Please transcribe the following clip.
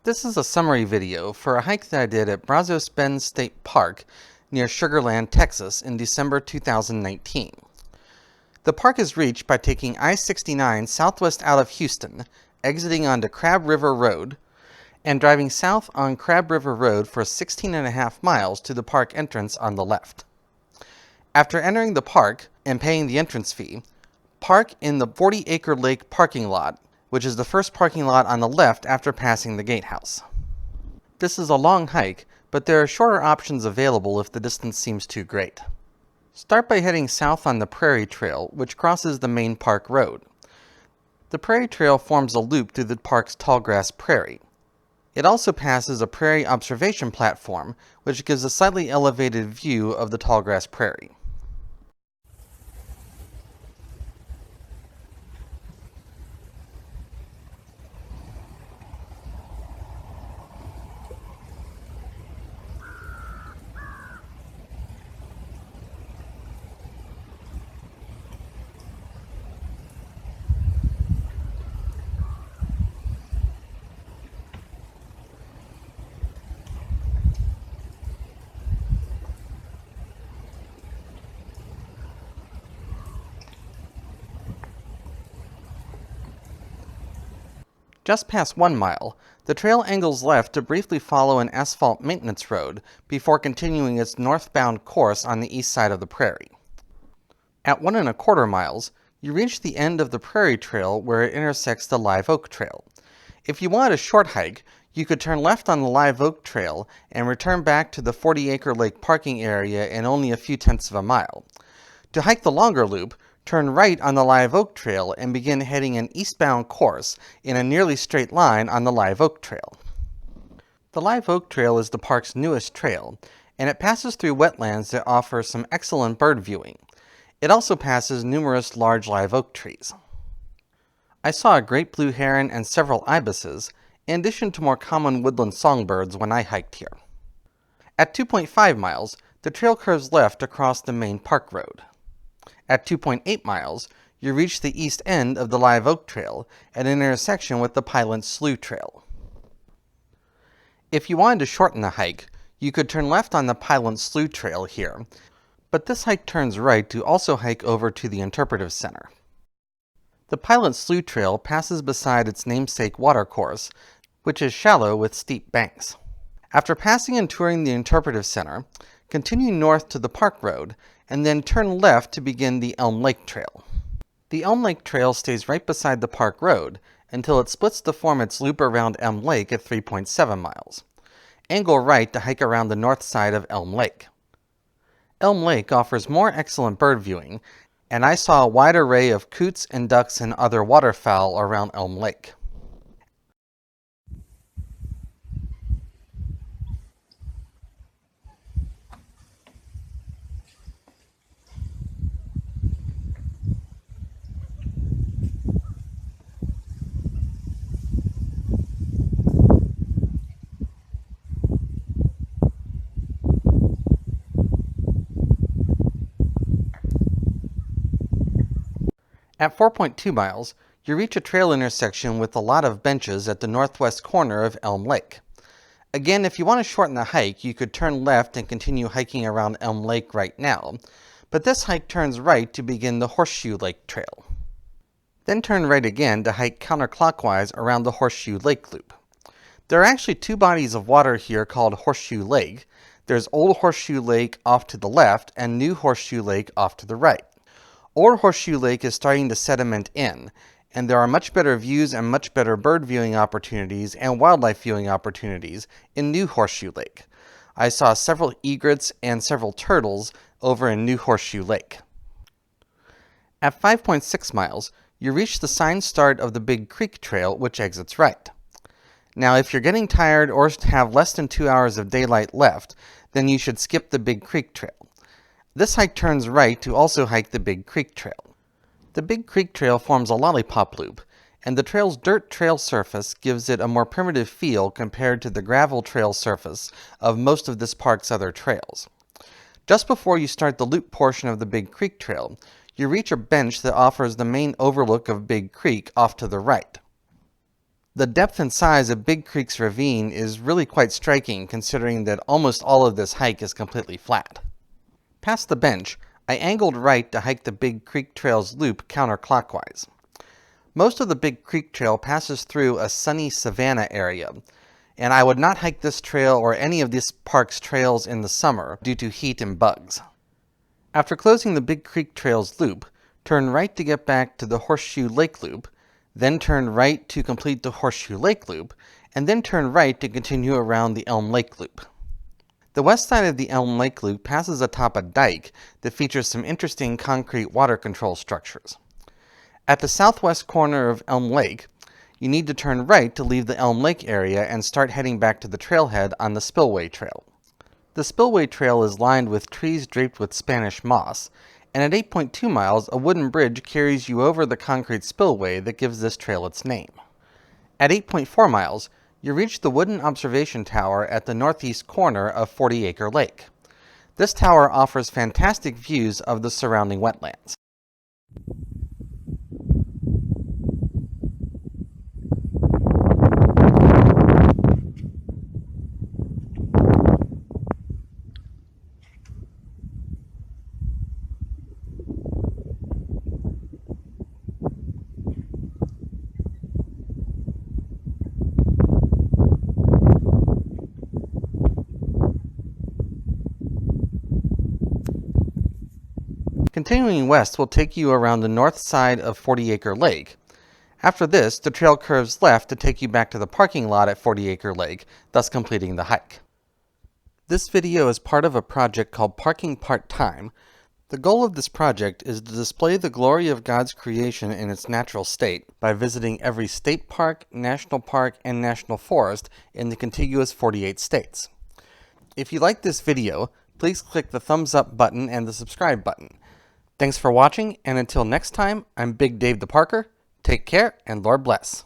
This is a summary video for a hike that I did at Brazos Bend State Park near Sugar Land, Texas in December 2019. The park is reached by taking I-69 southwest out of Houston, exiting onto Crab River Road, and driving south on Crab River Road for 16.5 miles to the park entrance on the left. After entering the park and paying the entrance fee, park in the 40-acre lake parking lot, which is the first parking lot on the left after passing the gatehouse. This is a long hike, but there are shorter options available if the distance seems too great. Start by heading south on the Prairie Trail, which crosses the main park road. The Prairie Trail forms a loop through the park's tallgrass prairie. It also passes a prairie observation platform, which gives a slightly elevated view of the tallgrass prairie. Just past 1 mile, the trail angles left to briefly follow an asphalt maintenance road before continuing its northbound course on the east side of the prairie. At 1.25 miles, you reach the end of the Prairie Trail where it intersects the Live Oak Trail. If you wanted a short hike, you could turn left on the Live Oak Trail and return back to the 40-acre lake parking area in only a few tenths of a mile. To hike the longer loop, turn right on the Live Oak Trail and begin heading an eastbound course in a nearly straight line on the Live Oak Trail. The Live Oak Trail is the park's newest trail, and it passes through wetlands that offer some excellent bird viewing. It also passes numerous large live oak trees. I saw a great blue heron and several ibises, in addition to more common woodland songbirds when I hiked here. At 2.5 miles, the trail curves left across the main park road. At 2.8 miles, you reach the east end of the Live Oak Trail at an intersection with the Pilot Slough Trail. If you wanted to shorten the hike, you could turn left on the Pilot Slough Trail here, but this hike turns right to also hike over to the Interpretive Center. The Pilot Slough Trail passes beside its namesake watercourse, which is shallow with steep banks. After passing and touring the Interpretive Center, continue north to the Park Road, and then turn left to begin the Elm Lake Trail. The Elm Lake Trail stays right beside the Park Road until it splits to form its loop around Elm Lake at 3.7 miles. Angle right to hike around the north side of Elm Lake. Elm Lake offers more excellent bird viewing, and I saw a wide array of coots and ducks and other waterfowl around Elm Lake. At 4.2 miles, you reach a trail intersection with a lot of benches at the northwest corner of Elm Lake. Again, if you want to shorten the hike, you could turn left and continue hiking around Elm Lake right now, but this hike turns right to begin the Horseshoe Lake Trail. Then turn right again to hike counterclockwise around the Horseshoe Lake Loop. There are actually two bodies of water here called Horseshoe Lake. There's Old Horseshoe Lake off to the left and New Horseshoe Lake off to the right. Old Horseshoe Lake is starting to sediment in, and there are much better views and much better bird viewing opportunities and wildlife viewing opportunities in New Horseshoe Lake. I saw several egrets and several turtles over in New Horseshoe Lake. At 5.6 miles, you reach the signed start of the Big Creek Trail, which exits right. Now, if you're getting tired or have less than 2 hours of daylight left, then you should skip the Big Creek Trail. This hike turns right to also hike the Big Creek Trail. The Big Creek Trail forms a lollipop loop, and the trail's dirt trail surface gives it a more primitive feel compared to the gravel trail surface of most of this park's other trails. Just before you start the loop portion of the Big Creek Trail, you reach a bench that offers the main overlook of Big Creek off to the right. The depth and size of Big Creek's ravine is really quite striking considering that almost all of this hike is completely flat. Past the bench, I angled right to hike the Big Creek Trail's loop counterclockwise. Most of the Big Creek Trail passes through a sunny savanna area, and I would not hike this trail or any of this park's trails in the summer due to heat and bugs. After closing the Big Creek Trail's loop, turn right to get back to the Horseshoe Lake loop, then turn right to complete the Horseshoe Lake loop, and then turn right to continue around the Elm Lake loop. The west side of the Elm Lake loop passes atop a dike that features some interesting concrete water control structures. At the southwest corner of Elm Lake, you need to turn right to leave the Elm Lake area and start heading back to the trailhead on the Spillway Trail. The Spillway Trail is lined with trees draped with Spanish moss, and at 8.2 miles, a wooden bridge carries you over the concrete spillway that gives this trail its name. At 8.4 miles, you reach the wooden observation tower at the northeast corner of 40 Acre Lake. This tower offers fantastic views of the surrounding wetlands. Continuing west will take you around the north side of 40 Acre Lake. After this, the trail curves left to take you back to the parking lot at 40 Acre Lake, thus completing the hike. This video is part of a project called Parking Part-Time. The goal of this project is to display the glory of God's creation in its natural state by visiting every state park, national park, and national forest in the contiguous 48 states. If you like this video, please click the thumbs up button and the subscribe button. Thanks for watching, and until next time, I'm Big Dave the Parker. Take care, and Lord bless.